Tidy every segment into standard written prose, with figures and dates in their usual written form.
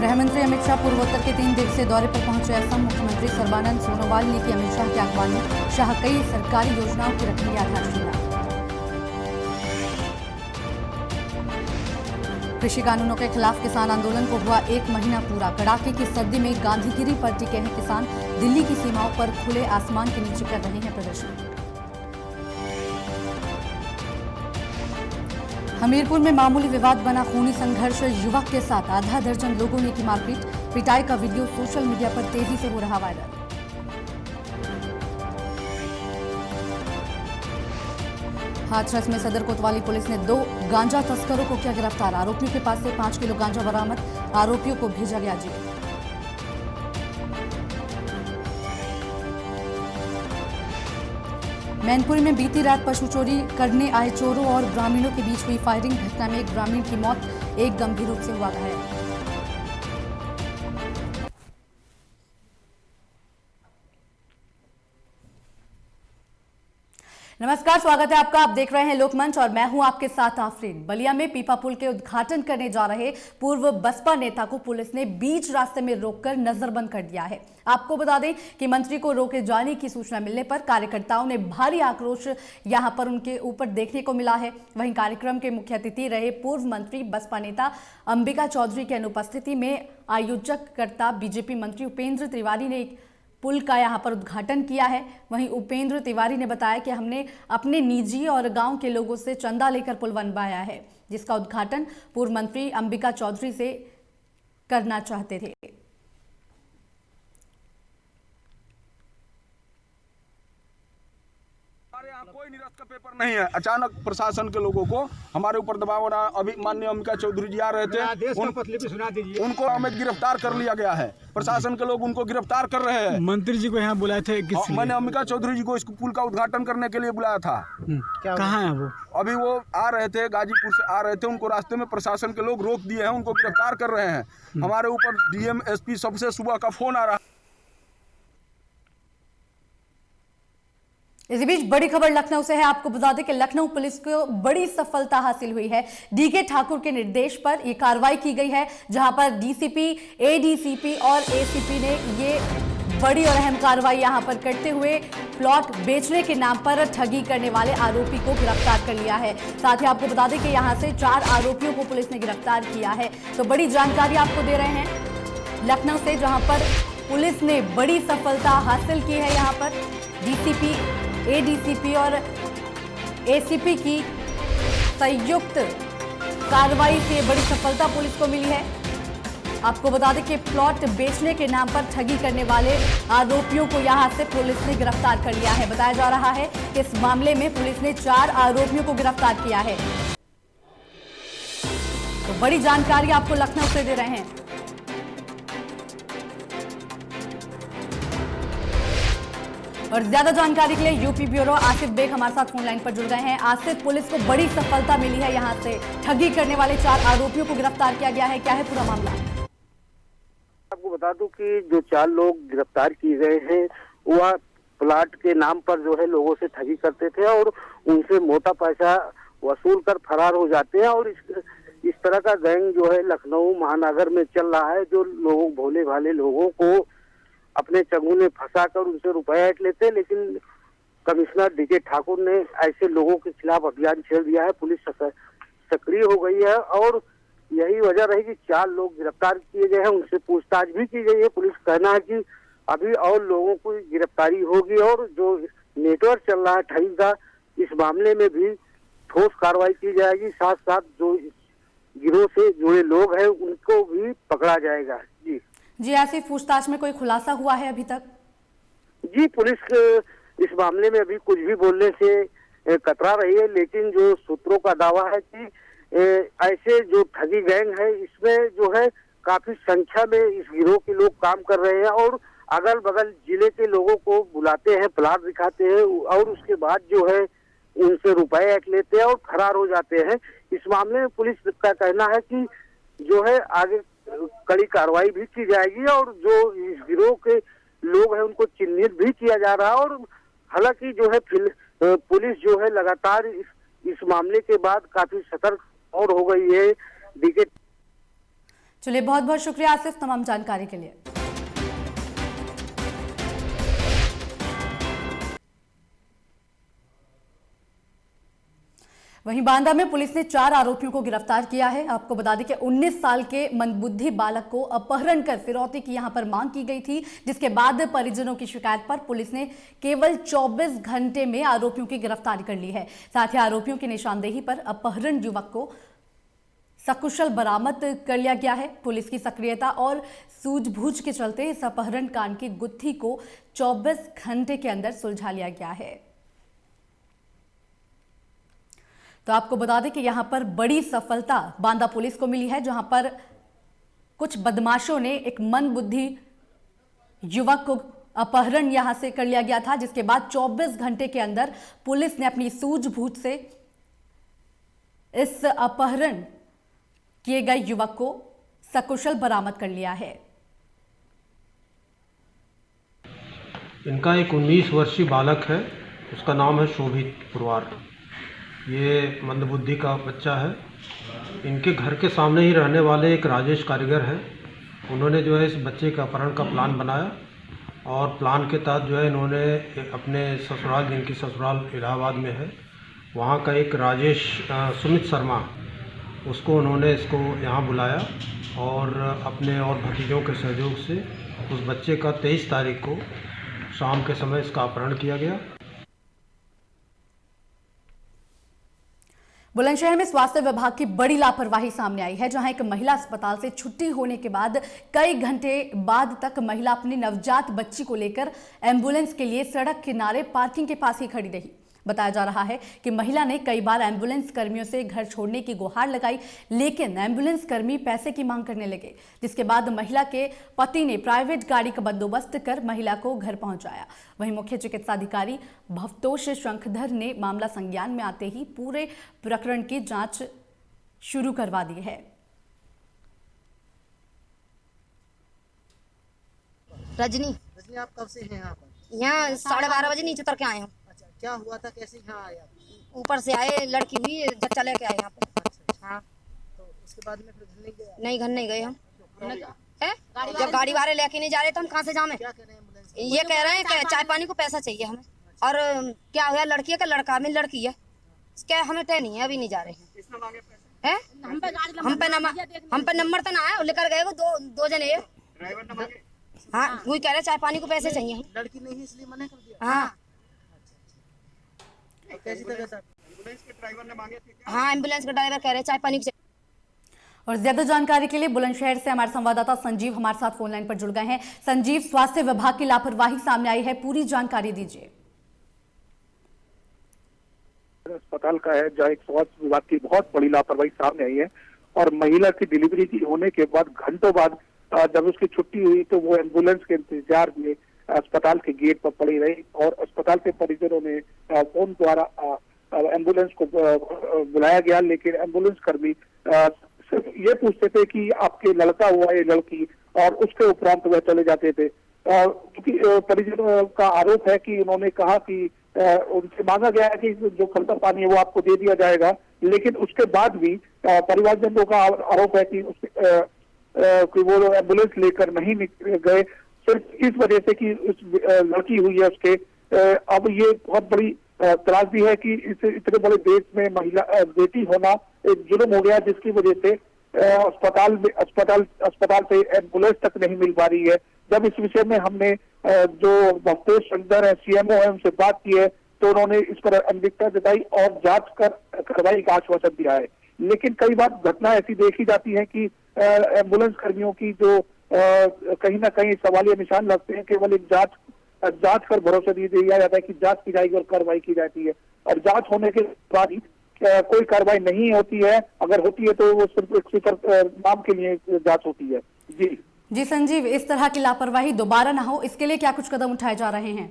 गृहमंत्री अमित शाह पूर्वोत्तर के 3 दिवसीय दौरे पर पहुंचे असम। मुख्यमंत्री सर्बानंद सोनोवाल ने की अमित शाह की अगवानी। शाह कई सरकारी योजनाओं की रखेंगे आधारशिला। कृषि कानूनों के खिलाफ किसान आंदोलन को हुआ 1 महीना पूरा। कड़ाके की सर्दी में गांधीगिरी पर टिके हैं किसान। दिल्ली की सीमाओं पर खुले आसमान के नीचे कर रहे हैं प्रदर्शन। हमीरपुर में मामूली विवाद बना खूनी संघर्ष। युवक के साथ आधा दर्जन लोगों ने की मारपीट। पिटाई का वीडियो सोशल मीडिया पर तेजी से हो रहा वायरल। हाथरस में सदर कोतवाली पुलिस ने 2 गांजा तस्करों को किया गिरफ्तार। आरोपियों के पास से 5 किलो गांजा बरामद। आरोपियों को भेजा गया जेल। मैनपुरी में बीती रात पशु चोरी करने आए चोरों और ग्रामीणों के बीच हुई फायरिंग। घटना में एक ग्रामीण की मौत, एक गंभीर रूप से हुआ घायल। नमस्कार, स्वागत है आपका। आप देख रहे हैं लोकमंच और मैं हूं आपके साथ आफरीन। बलिया में पीपा पुल के उद्घाटन करने जा रहे पूर्व बसपा नेता को पुलिस ने बीच रास्ते में रोककर नजरबंद कर दिया है। आपको बता दें कि मंत्री को रोके जाने की सूचना मिलने पर कार्यकर्ताओं ने भारी आक्रोश यहां पर उनके ऊपर देखने को मिला है। वहीं कार्यक्रम के मुख्य अतिथि रहे पूर्व मंत्री बसपा नेता अंबिका चौधरी की अनुपस्थिति में आयोजककर्ता बीजेपी मंत्री उपेंद्र तिवारी ने पुल का यहां पर उद्घाटन किया है। वहीं उपेंद्र तिवारी ने बताया कि हमने अपने निजी और गांव के लोगों से चंदा लेकर पुल बनवाया है, जिसका उद्घाटन पूर्व मंत्री अंबिका चौधरी से करना चाहते थे। कोई निरस्त का पेपर नहीं है। अचानक प्रशासन के लोगों को हमारे ऊपर दबाव बना। अभी माननीय अंबिका चौधरी जी आ रहे थे, उनको हमें गिरफ्तार कर लिया गया है। प्रशासन के लोग उनको गिरफ्तार कर रहे हैं। मंत्री जी को यहाँ बुलाए थे? मैंने अंबिका चौधरी जी को इस पुल का उद्घाटन करने के लिए बुलाया था। कहाँ है वो? अभी वो आ रहे थे, गाजीपुर से आ रहे थे। उनको रास्ते में प्रशासन के लोग रोक दिए हैं, उनको गिरफ्तार कर रहे हैं। हमारे ऊपर डीएम एसपी सबसे सुबह का फोन आ रहा है। इसी बीच बड़ी खबर लखनऊ से है। आपको बता दें कि लखनऊ पुलिस को बड़ी सफलता हासिल हुई है। डीके ठाकुर के निर्देश पर यह कार्रवाई की गई है, जहां पर डीसीपी, एडीसीपी और एसीपी ने ये बड़ी और अहम कार्रवाई यहां पर करते हुए प्लॉट बेचने के नाम पर ठगी करने वाले आरोपी को गिरफ्तार कर लिया है। साथ ही आपको बता दें कि यहां से 4 आरोपियों को पुलिस ने गिरफ्तार किया है। तो बड़ी जानकारी आपको दे रहे हैं लखनऊ से, जहां पर पुलिस ने बड़ी सफलता हासिल की है। यहां पर डीसीपी, एडीसीपी और एसीपी की संयुक्त कार्रवाई से बड़ी सफलता पुलिस को मिली है। आपको बता दें कि प्लॉट बेचने के नाम पर ठगी करने वाले आरोपियों को यहां से पुलिस ने गिरफ्तार कर लिया है। बताया जा रहा है कि इस मामले में पुलिस ने 4 आरोपियों को गिरफ्तार किया है। तो बड़ी जानकारी आपको लखनऊ से दे रहे हैं। और ज्यादा जानकारी के लिए यूपी ब्यूरो आसिफ बेग हमारे साथ फोन लाइन पर जुड़ गए हैं। आसिफ, पुलिस को बड़ी सफलता मिली है, यहां से ठगी करने वाले 4 आरोपियों को गिरफ्तार किया गया है। क्या है पूरा मामला? आपको बता दूं कि जो 4 लोग गिरफ्तार किए गए हैं वह प्लाट के नाम पर जो है लोगों से ठगी करते थे और उनसे मोटा पैसा वसूल कर फरार हो जाते हैं। और इस तरह का गैंग जो है लखनऊ महानगर में चल रहा है, जो लोग भोले भाले लोगों को अपने चंगुल में फंसाकर उनसे रुपया ऐंठ लेते हैं। लेकिन कमिश्नर डीके ठाकुर ने ऐसे लोगों के खिलाफ अभियान छेड़ दिया है। पुलिस सक्रिय हो गई है और यही वजह रही कि 4 लोग गिरफ्तार किए गए हैं, उनसे पूछताछ भी की गई है। पुलिस कहना है कि अभी और लोगों को गिरफ्तारी होगी और जो नेटवर्क चल रहा है ठगी का, इस मामले में भी ठोस कार्रवाई की जाएगी। साथ साथ जो गिरोह से जुड़े लोग हैं उनको भी पकड़ा जाएगा। जी ऐसी पूछताछ में कोई खुलासा हुआ है अभी तक? जी, पुलिस इस मामले में अभी कुछ भी बोलने से कतरा रही है, लेकिन जो सूत्रों का दावा है कि ऐसे जो ठगी गैंग है इसमें जो है काफी संख्या में इस गिरोह के लोग काम कर रहे हैं और अगल बगल जिले के लोगों को बुलाते हैं, प्लाट दिखाते हैं और उसके बाद जो है उनसे रुपए ऐंठ लेते हैं और फरार हो जाते हैं। इस मामले में पुलिस का कहना है कि जो है आगे कड़ी कार्रवाई भी की जाएगी और जो इस गिरोह के लोग हैं उनको चिन्हित भी किया जा रहा है। और हालांकि जो है पुलिस जो है लगातार इस मामले के बाद काफी सतर्क और हो गई है। चलिए, बहुत बहुत शुक्रिया आसिफ तमाम जानकारी के लिए। वहीं बांदा में पुलिस ने 4 आरोपियों को गिरफ्तार किया है। आपको बता दें कि 19 साल के मंदबुद्धि बालक को अपहरण कर फिरौती की यहां पर मांग की गई थी, जिसके बाद परिजनों की शिकायत पर पुलिस ने केवल 24 घंटे में आरोपियों की गिरफ्तारी कर ली है। साथ ही आरोपियों की निशानदेही पर अपहरण युवक को सकुशल बरामद कर लिया गया है। पुलिस की सक्रियता और सूझबूझ के चलते इस अपहरण कांड की गुत्थी को 24 घंटे के अंदर सुलझा लिया गया है। तो आपको बता दें कि यहां पर बड़ी सफलता बांदा पुलिस को मिली है, जहां पर कुछ बदमाशों ने एक मंदबुद्धि युवक को अपहरण यहां से कर लिया गया था, जिसके बाद 24 घंटे के अंदर पुलिस ने अपनी सूझबूझ से इस अपहरण किए गए युवक को सकुशल बरामद कर लिया है। इनका एक 19 वर्षीय बालक है, उसका नाम है शोभित पुरवार। ये मंदबुद्धि का बच्चा है। इनके घर के सामने ही रहने वाले एक राजेश कारीगर हैं, उन्होंने जो है इस बच्चे का अपहरण का प्लान बनाया और प्लान के तहत जो है इन्होंने अपने ससुराल, जिनकी ससुराल इलाहाबाद में है, वहाँ का एक राजेश सुमित शर्मा, उसको उन्होंने इसको यहाँ बुलाया और अपने और भतीजों के सहयोग से उस बच्चे का 23 तारीख को शाम के समय इसका अपहरण किया गया। बुलंदशहर में स्वास्थ्य विभाग की बड़ी लापरवाही सामने आई है, जहां एक महिला अस्पताल से छुट्टी होने के बाद कई घंटे बाद तक महिला अपनी नवजात बच्ची को लेकर एम्बुलेंस के लिए सड़क किनारे पार्किंग के पास ही खड़ी रही। बताया जा रहा है कि महिला ने कई बार एम्बुलेंस कर्मियों से घर छोड़ने की गुहार लगाई, लेकिन एम्बुलेंस कर्मी पैसे की मांग करने लगे, जिसके बाद महिला के पति ने प्राइवेट गाड़ी का बंदोबस्त कर महिला को घर पहुंचाया। वहीं मुख्य चिकित्सा अधिकारी भवतोष शंखधर ने मामला संज्ञान में आते ही पूरे प्रकरण की जांच शुरू करवा दी है। रजनी, आप कब से हैं यहाँ पर? यहाँ 12:30 बजे नीचे उतर के आए हूँ। अच्छा, क्या हुआ था, कैसे यहाँ आए आप? ऊपर से आए, लड़की हुई, झच्चा लेके आए यहाँ पे। अच्छा, हाँ, तो उसके बाद में फिर घर नहीं गए? नहीं, घर नहीं गए हम। है? जब गाड़ी वाले लेके नहीं जा रहे तो हम कहाँ से जाएं? क्या कह रहे हैं एम्बुलेंस? ये कह रहे हैं कि चाय पानी को पैसा चाहिए हमें। और क्या हुआ, लड़की है का लड़का में लड़की है, क्या हमें तय नहीं है, अभी नहीं जा रहे हैं। हम पे नंबर तो ना है, लेकर गए वो दो जने। हाँ, वही कह रहे चाय पानी को पैसे चाहिए। लड़की नहीं है इसलिए मना कर दिया? हाँ, कैसी तबीयत है? हाँ, एम्बुलेंस का ड्राइवर कह रहे चाय पानी को। और ज्यादा जानकारी के लिए बुलंदशहर से हमारे संवाददाता संजीव हमारे साथ फोन लाइन पर जुड़ गए हैं। संजीव, स्वास्थ्य विभाग की लापरवाही सामने आई है, पूरी जानकारी दीजिए। अस्पताल का है, जहाँ एक स्वास्थ्य विभाग की बहुत बड़ी लापरवाही सामने आई है और महिला की डिलीवरी की होने के बाद घंटों बाद जब उसकी छुट्टी हुई तो वो एम्बुलेंस के इंतजार में अस्पताल के गेट पर पड़ी रही और अस्पताल के परिजनों ने फोन द्वारा एम्बुलेंस को बुलाया गया, लेकिन एम्बुलेंस कर्मी सिर्फ ये पूछते थे कि आपके लड़का हुआ या लड़की, और उसके उपरांत वह चले जाते थे। क्योंकि परिजनों का आरोप है कि उन्होंने कहा कि उनसे मांगा गया है कि जो खर्चा पानी है वो आपको दे दिया जाएगा, लेकिन उसके बाद भी परिवारजनों का आरोप है कि वो एम्बुलेंस लेकर नहीं गए, सिर्फ इस वजह से कि उस लड़की हुई है उसके। अब ये बहुत बड़ी त्रासदी है कि इतने बड़े देश में महिला बेटी होना एक जुर्म हो गया, जिसकी वजह से अस्पताल से एम्बुलेंस तक नहीं मिल पा रही है। जब इस विषय में हमने जो भवतोष शंखधर है, सीएमओ है, उनसे बात की है तो उन्होंने इस पर अनभिज्ञता जताई और जांच कर कार्रवाई का आश्वासन दिया है। लेकिन कई बार घटना ऐसी देखी जाती है कि एम्बुलेंस कर्मियों की जो कहीं ना कहीं सवालिया निशान लगते हैं, केवल एक जांच पर भरोसा दिया जाता है कि जांच की जाएगी और कार्रवाई की जाती है, और जांच होने के बाद ही कोई कार्रवाई नहीं होती है। अगर होती है तो वो सिर्फ एक स्वीकार नाम के लिए जांच होती है। जी संजीव, इस तरह की लापरवाही दोबारा ना हो, इसके लिए क्या कुछ कदम उठाए जा रहे हैं?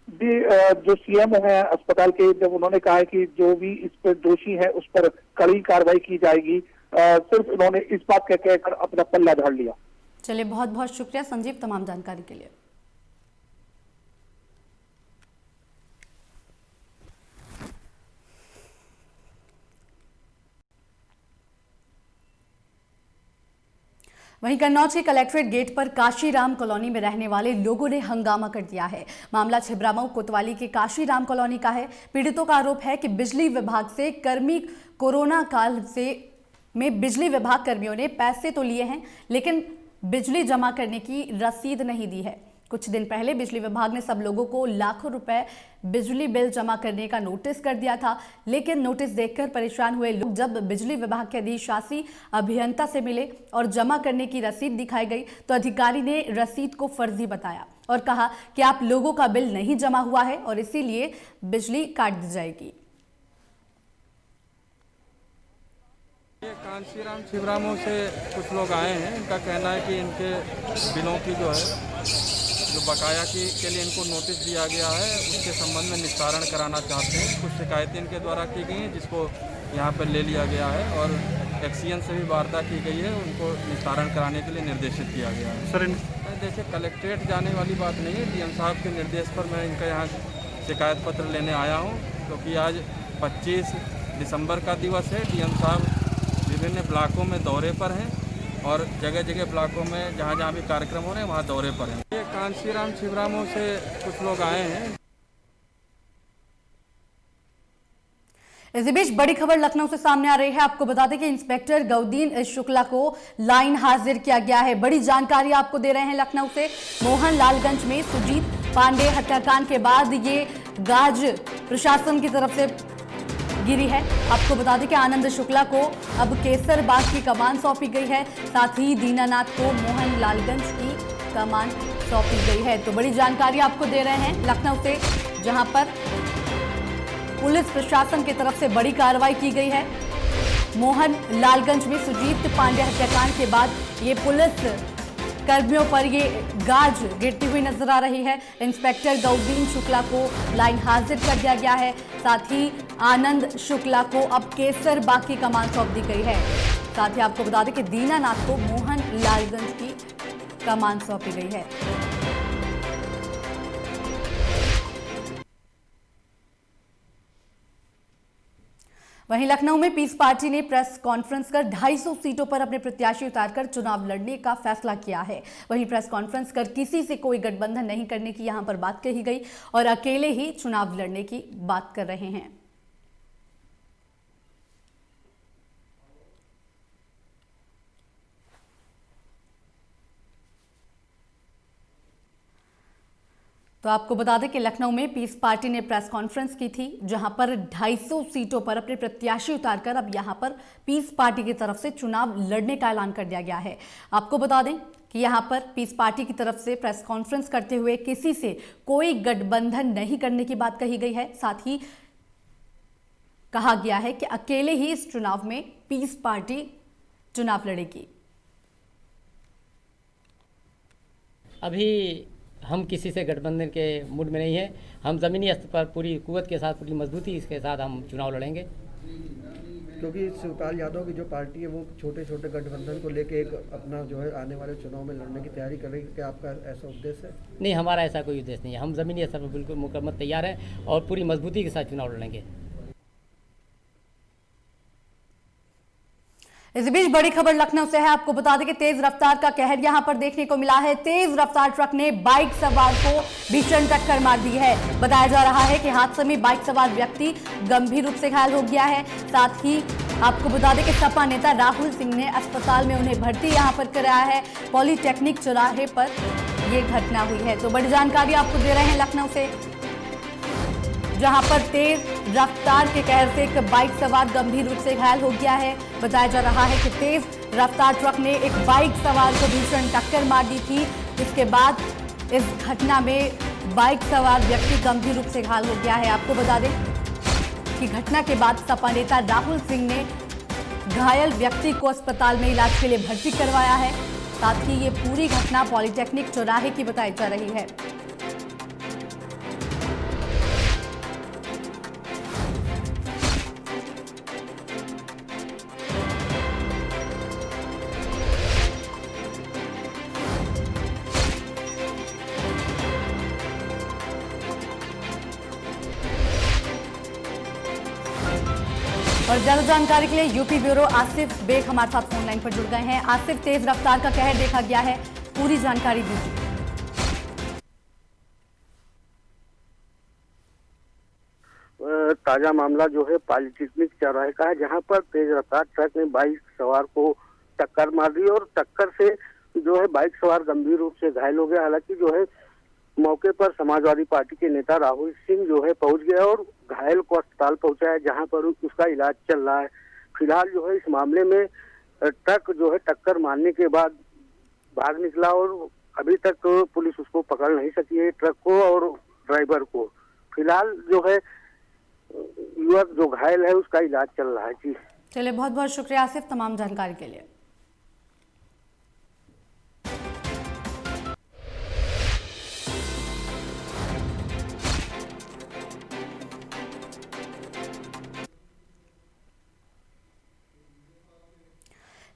जी, जो सीएमओ है अस्पताल के, जब उन्होंने कहा है कि जो भी इस पर दोषी है उस पर कड़ी कार्रवाई की जाएगी, सिर्फ उन्होंने इस बात का कहकर अपना पल्ला झाड़ लिया। चलिए, बहुत बहुत शुक्रिया संजीव तमाम जानकारी के लिए। वहीं कन्नौज के कलेक्ट्रेट गेट पर काशीराम कॉलोनी में रहने वाले लोगों ने हंगामा कर दिया है। मामला छिबरामऊ कोतवाली के काशीराम कॉलोनी का है। पीड़ितों का आरोप है कि बिजली विभाग से कर्मी कोरोना काल में बिजली विभाग कर्मियों ने पैसे तो लिए हैं, लेकिन बिजली जमा करने की रसीद नहीं दी है। कुछ दिन पहले बिजली विभाग ने सब लोगों को लाखों रुपए बिजली बिल जमा करने का नोटिस कर दिया था, लेकिन नोटिस देखकर परेशान हुए लोग जब बिजली विभाग के अधिशासी अभियंता से मिले और जमा करने की रसीद दिखाई गई तो अधिकारी ने रसीद को फर्जी बताया और कहा कि आप लोगों का बिल नहीं जमा हुआ है और इसीलिए बिजली काट दी जाएगी। ये कांशीराम छिबरामऊ से कुछ लोग आए हैं। इनका कहना है कि इनके बिलों की जो बकाया के लिए इनको नोटिस दिया गया है, उसके संबंध में निस्तारण कराना चाहते हैं। कुछ शिकायतें इनके द्वारा की गई हैं, जिसको यहाँ पर ले लिया गया है और एक्सीएन से भी वार्ता की गई है, उनको निस्तारण कराने के लिए निर्देशित किया गया है। सर देखिए, कलेक्ट्रेट जाने वाली बात नहीं है। डीएम साहब के निर्देश पर मैं इनका यहाँ शिकायत पत्र लेने आया हूँ, क्योंकि आज 25 दिसंबर का दिवस है। डीएम साहब विभिन्न ब्लॉकों में दौरे पर हैं और जगह जगह ब्लॉकों में जहाँ जहाँ भी कार्यक्रम हो रहे हैं वहाँ दौरे पर हैं। ये कांशीराम छिबरामऊ से कुछ लोग आए हैं। इसी बीच बड़ी खबर लखनऊ से सामने आ रही है। आपको बता दें कि इंस्पेक्टर गौदीन शुक्ला को लाइन हाजिर किया गया है। बड़ी जानकारी आपको दे रहे हैं लखनऊ से। मोहन लालगंज में सुजीत पांडे हत्याकांड के बाद ये गाज प्रशासन की तरफ से गिरी है। आपको बता दें कि आनंद शुक्ला को अब केसर बाग की कमान सौंपी गई है, साथ ही दीनानाथ को मोहन लालगंज की कमान सौंपी गई है। तो बड़ी जानकारी आपको दे रहे हैं लखनऊ से, जहां पर पुलिस प्रशासन की तरफ से बड़ी कार्रवाई की गई है। मोहन लालगंज में सुजीत पांडे हत्याकांड के बाद ये पुलिस कर्मियों पर ये गाज गिरती हुई नजर आ रही है। इंस्पेक्टर गौदीन शुक्ला को लाइन हाजिर कर दिया गया है, साथ ही आनंद शुक्ला को अब केसर बाग की कमान सौंप दी गई है। साथ ही आपको बता दें कि दीनानाथ को मोहन लालगंज की कमान सौंपी गई है। वहीं लखनऊ में पीस पार्टी ने प्रेस कॉन्फ्रेंस कर 250 सीटों पर अपने प्रत्याशी उतारकर चुनाव लड़ने का फैसला किया है। वहीं प्रेस कॉन्फ्रेंस कर किसी से कोई गठबंधन नहीं करने की यहां पर बात कही गई और अकेले ही चुनाव लड़ने की बात कर रहे हैं। तो आपको बता दें कि लखनऊ में पीस पार्टी ने प्रेस कॉन्फ्रेंस की थी, जहां पर 250 सीटों पर अपने प्रत्याशी उतारकर अब यहां पर पीस पार्टी की तरफ से चुनाव लड़ने का ऐलान कर दिया गया है। आपको बता दें कि यहां पर पीस पार्टी की तरफ से प्रेस कॉन्फ्रेंस करते हुए किसी से कोई गठबंधन नहीं करने की बात कही गई है। साथ ही कहा गया है कि अकेले ही इस चुनाव में पीस पार्टी चुनाव लड़ेगी। अभी हम किसी से गठबंधन के मूड में नहीं है। हम ज़मीनी स्तर पर पूरी कुव्वत के साथ, पूरी मजबूती के साथ हम चुनाव लड़ेंगे, क्योंकि शिवपाल यादव की जो पार्टी है वो छोटे छोटे गठबंधन को लेके एक अपना जो है आने वाले चुनाव में लड़ने की तैयारी कर रही है। क्या आपका ऐसा उद्देश्य है? नहीं, हमारा ऐसा कोई उद्देश्य नहीं है। हम ज़मीनी स्तर पर बिल्कुल मुकम्मल तैयार हैं और पूरी मजबूती के साथ चुनाव लड़ेंगे। इस बीच बड़ी खबर लखनऊ से है। आपको बता दें कि तेज रफ्तार का कहर यहां पर देखने को मिला है। तेज रफ्तार ट्रक ने बाइक सवार को भीषण टक्कर मार दी है। बताया जा रहा है कि हादसे में बाइक सवार व्यक्ति गंभीर रूप से घायल हो गया है। साथ ही आपको बता दें कि सपा नेता राहुल सिंह ने अस्पताल में उन्हें भर्ती यहां पर कराया है। पॉलीटेक्निक चौराहे पर यह घटना हुई है। तो बड़ी जानकारी आपको दे रहे हैं लखनऊ से, जहां पर तेज रफ्तार के कहर से एक बाइक सवार गंभीर रूप से घायल हो गया है। बताया जा रहा है कि तेज रफ्तार ट्रक ने एक बाइक सवार को भीषण टक्कर मार दी थी। इसके बाद इस घटना में बाइक सवार व्यक्ति गंभीर रूप से घायल हो गया है। आपको बता दें कि घटना के बाद सपा नेता राहुल सिंह ने घायल व्यक्ति को अस्पताल में इलाज के लिए भर्ती करवाया है। साथ ही ये पूरी घटना पॉलीटेक्निक चौराहे की बताई जा रही है। और ज्यादा जानकारी के लिए यूपी ब्यूरो आसिफ बेग हमारे साथ फोन लाइन पर जुड़ गए हैं। आसिफ, तेज रफ्तार का कहर देखा गया है, पूरी जानकारी दीजिए। ताजा मामला जो है पॉलिटेक्निक चौराहे का है, जहां पर तेज रफ्तार ट्रक ने बाइक सवार को टक्कर मार दी और टक्कर से जो है बाइक सवार गंभीर रूप से घायल हो गया। हालांकि जो है मौके पर समाजवादी पार्टी के नेता राहुल सिंह जो है पहुंच गया और घायल को अस्पताल पहुंचाया, जहां पर उसका इलाज चल रहा है। फिलहाल जो है इस मामले में ट्रक जो है टक्कर मारने के बाद भाग निकला और अभी तक पुलिस उसको पकड़ नहीं सकी है, ट्रक को और ड्राइवर को। फिलहाल जो है युवक जो घायल है उसका इलाज चल रहा है। जी चलिए, बहुत बहुत शुक्रिया आसिफ तमाम जानकारी के लिए।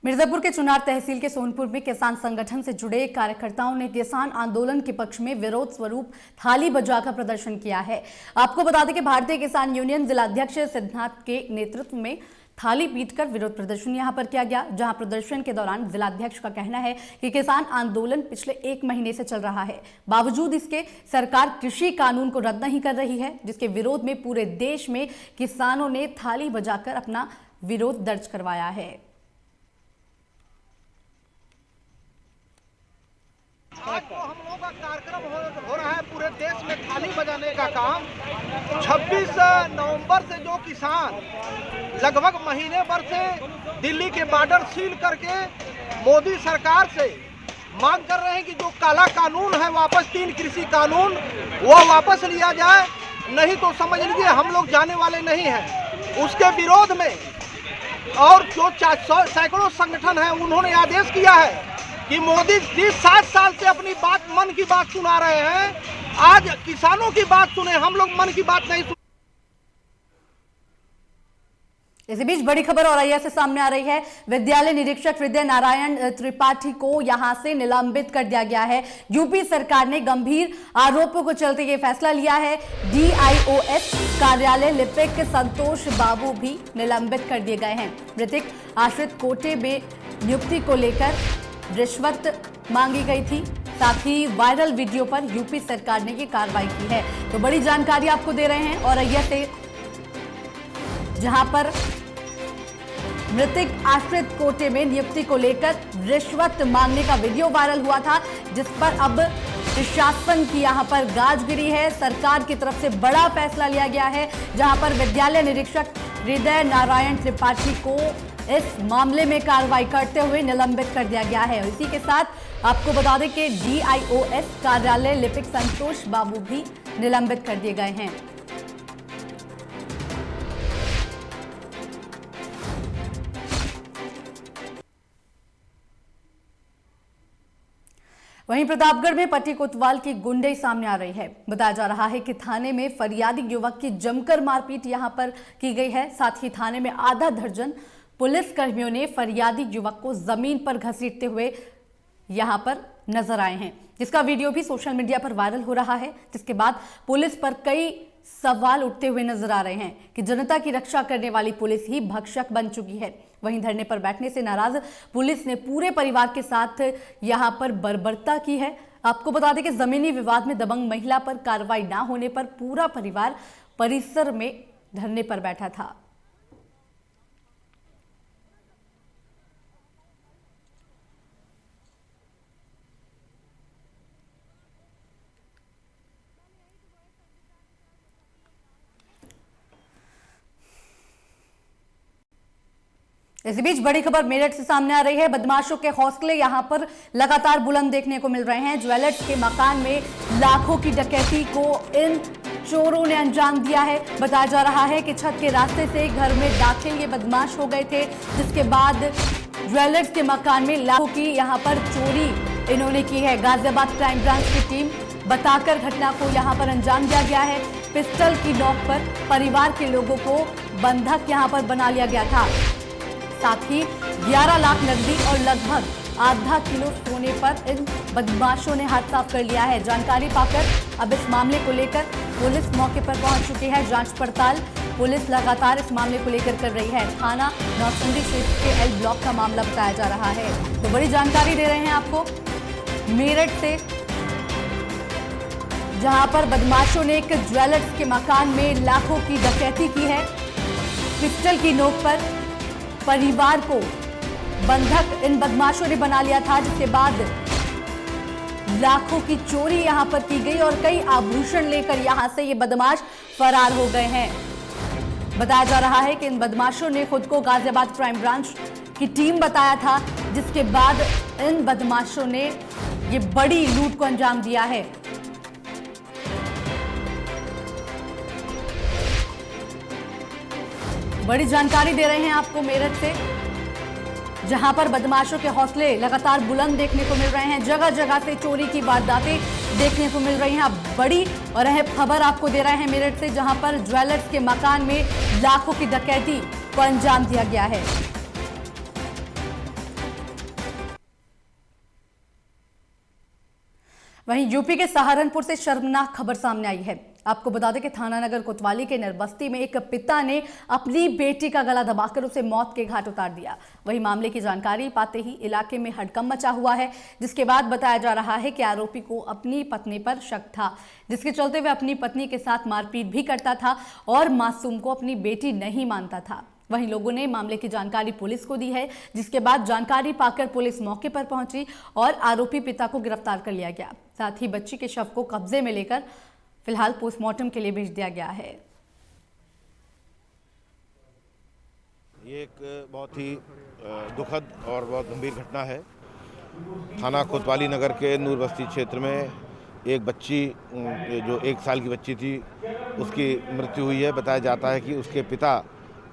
मिर्जापुर के चुनार तहसील के सोनपुर में किसान संगठन से जुड़े कार्यकर्ताओं ने किसान आंदोलन के पक्ष में विरोध स्वरूप थाली बजाकर प्रदर्शन किया है। आपको बता दें कि भारतीय किसान यूनियन जिलाध्यक्ष सिद्धार्थ के नेतृत्व में थाली पीटकर विरोध प्रदर्शन यहां पर किया गया, जहां प्रदर्शन के दौरान जिलाध्यक्ष का कहना है कि किसान आंदोलन पिछले 1 महीने से चल रहा है, बावजूद इसके सरकार कृषि कानून को रद्द नहीं कर रही है, जिसके विरोध में पूरे देश में किसानों ने थाली बजाकर अपना विरोध दर्ज करवाया है। आज तो हम लोगों का कार्यक्रम हो रहा है पूरे देश में थाली बजाने का काम। 26 नवंबर से जो किसान लगभग महीने भर से दिल्ली के बॉर्डर सील करके मोदी सरकार से मांग कर रहे हैं कि जो काला कानून है वापस 3 कृषि कानून वो वापस लिया जाए, नहीं तो समझ लीजिए हम लोग जाने वाले नहीं हैं। उसके विरोध में और जो सैकड़ों संगठन है उन्होंने आदेश किया है कि मोदी जी 7 साल से अपनी बात मन की बात सुना रहे हैं, आज किसानों की बात सुने, हम लोग मन की बात नहीं सुने। इसी बीच बड़ी खबर औरैया से सामने आ रही है। विद्यालय निरीक्षक हृदय नारायण त्रिपाठी को यहां से निलंबित कर दिया गया है। यूपी सरकार ने गंभीर आरोपों को चलते ये फैसला लिया है। DIOS कार्यालय लिपिक संतोष बाबू भी निलंबित कर दिए गए हैं। मृतक आश्रित कोटे में नियुक्ति को लेकर रिश्वत मांगी गई थी, साथ ही वायरल वीडियो पर यूपी सरकार ने ये कार्रवाई की है। तो बड़ी जानकारी आपको दे रहे हैं औरैया से, जहां पर मृतक आश्रित कोटे में नियुक्ति को लेकर रिश्वत मांगने का वीडियो वायरल हुआ था, जिस पर अब प्रशासन की यहां पर गाज गिरी है। सरकार की तरफ से बड़ा फैसला लिया गया है, जहां पर विद्यालय निरीक्षक हृदय नारायण त्रिपाठी को इस मामले में कार्रवाई करते हुए निलंबित कर दिया गया है। और इसी के साथ आपको बता दें कि DIOS कार्यालय लिपिक संतोष बाबू भी निलंबित कर दिए गए हैं। वहीं प्रतापगढ़ में पति कोतवाल की गुंडई सामने आ रही है। बताया जा रहा है कि थाने में फरियादी युवक की जमकर मारपीट यहां पर की गई है। साथ ही थाने में आधा दर्जन पुलिस कर्मियों ने फरियादी युवक को जमीन पर घसीटते हुए यहां पर नजर आए हैं, जिसका वीडियो भी सोशल मीडिया पर वायरल हो रहा है। जिसके बाद पुलिस पर कई सवाल उठते हुए नजर आ रहे हैं कि जनता की रक्षा करने वाली पुलिस ही भक्षक बन चुकी है। वहीं धरने पर बैठने से नाराज पुलिस ने पूरे परिवार के साथ यहां पर बर्बरता की है। आपको बता दें कि जमीनी विवाद में दबंग महिला पर कार्रवाई न होने पर पूरा परिवार परिसर में धरने पर बैठा था। इसी बीच बड़ी खबर मेरठ से सामने आ रही है। बदमाशों के हौसले यहां पर लगातार बुलंद देखने को मिल रहे हैं। ज्वेलर्स के मकान में लाखों की डकैती को इन चोरों ने अंजाम दिया है। बताया जा रहा है कि छत के रास्ते से घर में दाखिल ये बदमाश हो गए थे, जिसके बाद ज्वेलर्स के मकान में लाखों की यहां पर चोरी इन्होंने की है। गाजियाबाद क्राइम ब्रांच की टीम बताकर घटना को यहां पर अंजाम दिया गया है। पिस्टल की नोक पर परिवार के लोगों को बंधक यहां पर बना लिया गया था। साथ ही 11 लाख नकदी और लगभग आधा किलो सोने पर इन बदमाशों ने हाथ साफ कर लिया है। जानकारी पाकर अब इस मामले को लेकर पुलिस मौके पर पहुंच चुकी है। जांच पड़ताल पुलिस लगातार इस मामले को लेकर कर रही है। थाना नौचंदी क्षेत्र के एल ब्लॉक का मामला बताया जा रहा है। तो बड़ी जानकारी दे रहे हैं आपको मेरठ से, जहां पर बदमाशों ने एक ज्वेलर्स के मकान में लाखों की डकैती की है। पिस्टल की नोक पर परिवार को बंधक इन बदमाशों ने बना लिया था, जिसके बाद लाखों की चोरी यहां पर की गई और कई आभूषण लेकर यहां से ये बदमाश फरार हो गए हैं। बताया जा रहा है कि इन बदमाशों ने खुद को गाजियाबाद क्राइम ब्रांच की टीम बताया था, जिसके बाद इन बदमाशों ने ये बड़ी लूट को अंजाम दिया है। बड़ी जानकारी दे रहे हैं आपको मेरठ से, जहां पर बदमाशों के हौसले लगातार बुलंद देखने को मिल रहे हैं। जगह जगह से चोरी की वारदातें देखने को मिल रही हैं। अब बड़ी और अहम खबर आपको दे रहे हैं मेरठ से, जहां पर ज्वेलर्स के मकान में लाखों की डकैती को अंजाम दिया गया है। वहीं यूपी के सहारनपुर से शर्मनाक खबर सामने आई है। आपको बता दें कि थाना नगर कोतवाली के नरबस्ती में एक पिता ने अपनी बेटी का गला दबाकर उसे मौत के घाट उतार दिया। वही मामले की जानकारी पाते ही इलाके में हड़कंप मचा हुआ है, जिसके बाद बताया जा रहा है कि आरोपी को अपनी पत्नी पर शक था, जिसके चलते वह अपनी पत्नी के साथ मारपीट भी करता था और मासूम को अपनी बेटी नहीं मानता था। वहीं लोगों ने मामले की जानकारी पुलिस को दी है, जिसके बाद जानकारी पाकर पुलिस मौके पर पहुंची और आरोपी पिता को गिरफ्तार कर लिया गया। साथ ही बच्ची के शव को कब्जे में लेकर फिलहाल पोस्टमार्टम के लिए भेज दिया गया है। ये एक बहुत ही दुखद और बहुत गंभीर घटना है। थाना कोतवाली नगर के नूर बस्ती क्षेत्र में एक बच्ची, जो 1 साल की बच्ची थी, उसकी मृत्यु हुई है। बताया जाता है कि उसके पिता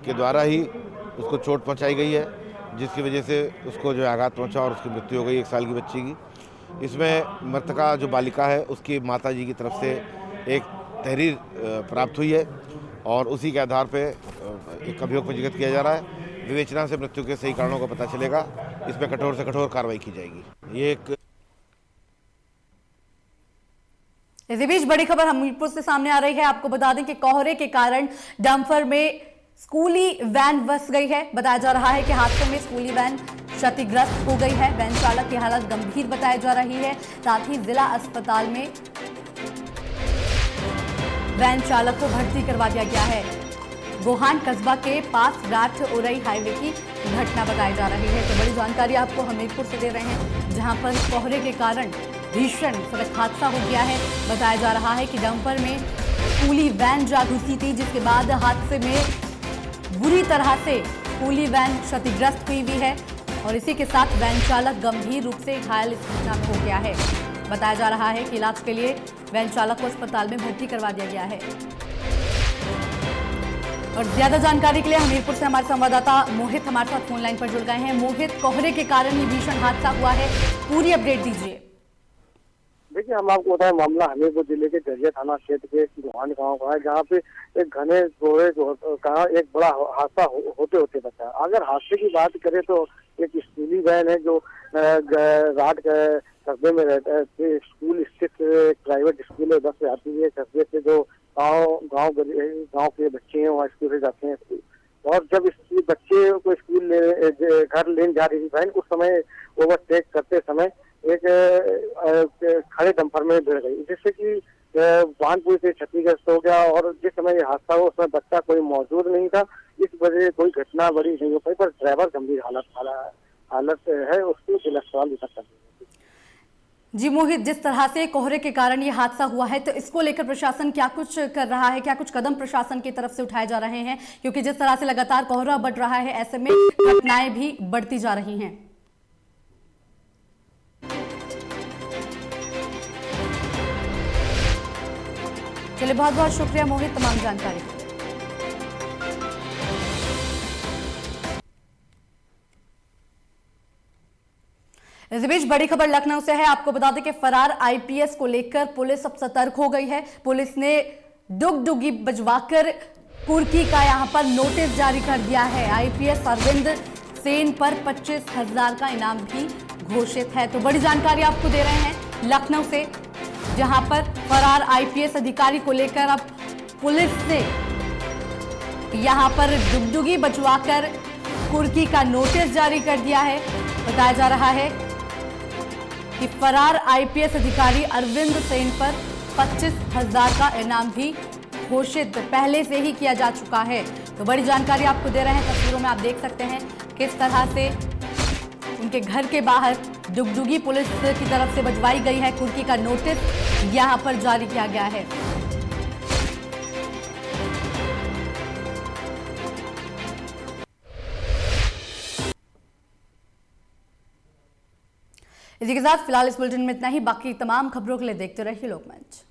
के द्वारा ही उसको चोट पहुंचाई गई है, जिसकी वजह से उसको जो आघात पहुंचा और उसकी मृत्यु हो गई 1 साल की बच्ची की। इसमें मृतका जो बालिका है, उसकी माताजी की तरफ से एक तहरीर प्राप्त हुई है और उसी के आधार पे एक अभियोग पंजीकृत किया जा रहा है। विवेचना से मृत्यु के सही कारणों का पता चलेगा। इसमें कठोर से कठोर कार्रवाई की जाएगी। ये एक इसी बीच बड़ी खबर हमीरपुर से सामने आ रही है। आपको बता दें कि कोहरे के कारण डंपर में स्कूली वैन फंस गई है। बताया जा रहा है कि हादसे में स्कूली वैन क्षतिग्रस्त हो गई है। वैन चालक की हालत गंभीर बताई जा रही है। साथ ही जिला अस्पताल में वैन चालक को भर्ती करवा दिया गया है। गोहान कस्बा के पास राठ उरई हाईवे की घटना बताई जा रही है। तो बड़ी जानकारी आपको हमीरपुर से दे रहे हैं, जहां पर कोहरे के कारण भीषण सड़क हादसा हो गया है। बताया जा रहा है कि डंपर में स्कूली वैन जा घुसी थी, जिसके बाद हादसे में बुरी तरह से स्कूली वैन क्षतिग्रस्त हुई है और इसी के साथ वैन चालक गंभीर रूप से घायल इस घटना में हो गया है। बताया जा रहा है कि इलाज के लिए वैन चालक को अस्पताल में भर्ती करवा दिया गया है। और ज्यादा जानकारी के लिए हमीरपुर से हमारे संवाददाता मोहित हमारे साथ फोन लाइन पर जुड़ गए हैं। मोहित, कोहरे के कारण ये भीषण हादसा हुआ है, पूरी अपडेट दीजिए। देखिए, हम आपको बताएं, मामला हमीरपुर जिले के जरिया थाना क्षेत्र के गोहान गांव का है, जहाँ पे एक घने कोहरे का एक बड़ा हादसा होते होते बचा। अगर हादसे की बात करें तो एक स्कूली वैन है जो रात कस्बे में रहता है, स्कूल स्थित प्राइवेट स्कूल है, बस से आती है कस्बे से जो गाँव के बच्चे हैं वहाँ स्कूल से जाते हैं। और जब इस बच्चे को स्कूल घर लेने जा रही थी वैन, उस समय ओवरटेक करते समय एक खड़े डंपर में भिड़ गई, जिससे कि वाहन पूरी से क्षतिग्रस्त हो गया। और जिस समय ये हादसा हुआ उसमें बच्चा कोई मौजूद नहीं था, इस वजह से कोई घटना बड़ी नहीं हो पाई, पर ड्राइवर गंभीर हालत है, उसको जिला अस्पताल भर्ती कर दिया। जी मोहित, जिस तरह से कोहरे के कारण ये हादसा हुआ है, तो इसको लेकर प्रशासन क्या कुछ कर रहा है, क्या कुछ कदम प्रशासन की तरफ से उठाए जा रहे हैं? क्योंकि जिस तरह से लगातार कोहरा बढ़ रहा है, ऐसे में घटनाएं भी बढ़ती जा रही हैं। चलिए, बहुत बहुत शुक्रिया मोहित तमाम जानकारी। इस बीच बड़ी खबर लखनऊ से है। आपको बता दें कि फरार आईपीएस को लेकर पुलिस अब सतर्क हो गई है। पुलिस ने डुगडुगी बजवाकर कुर्की का यहां पर नोटिस जारी कर दिया है। आईपीएस अरविंद सेन पर 25,000 का इनाम भी घोषित है। तो बड़ी जानकारी आपको दे रहे हैं लखनऊ से, जहां पर फरार आईपीएस अधिकारी को लेकर अब पुलिस ने यहां पर डुगडुगी बचवाकर कुर्की का नोटिस जारी कर दिया है। बताया जा रहा है कि फरार आईपीएस अधिकारी अरविंद सेन पर 25,000 का इनाम भी घोषित पहले से ही किया जा चुका है। तो बड़ी जानकारी आपको दे रहे हैं। तस्वीरों में आप देख सकते हैं किस तरह से उनके घर के बाहर डुगडुगी पुलिस की तरफ से बजवाई गई है कुर्की का नोटिस यहां पर जारी किया गया है। इसी के साथ फिलहाल इस बुलेटिन में इतना ही। बाकी तमाम खबरों के लिए देखते रहिए लोकमंच।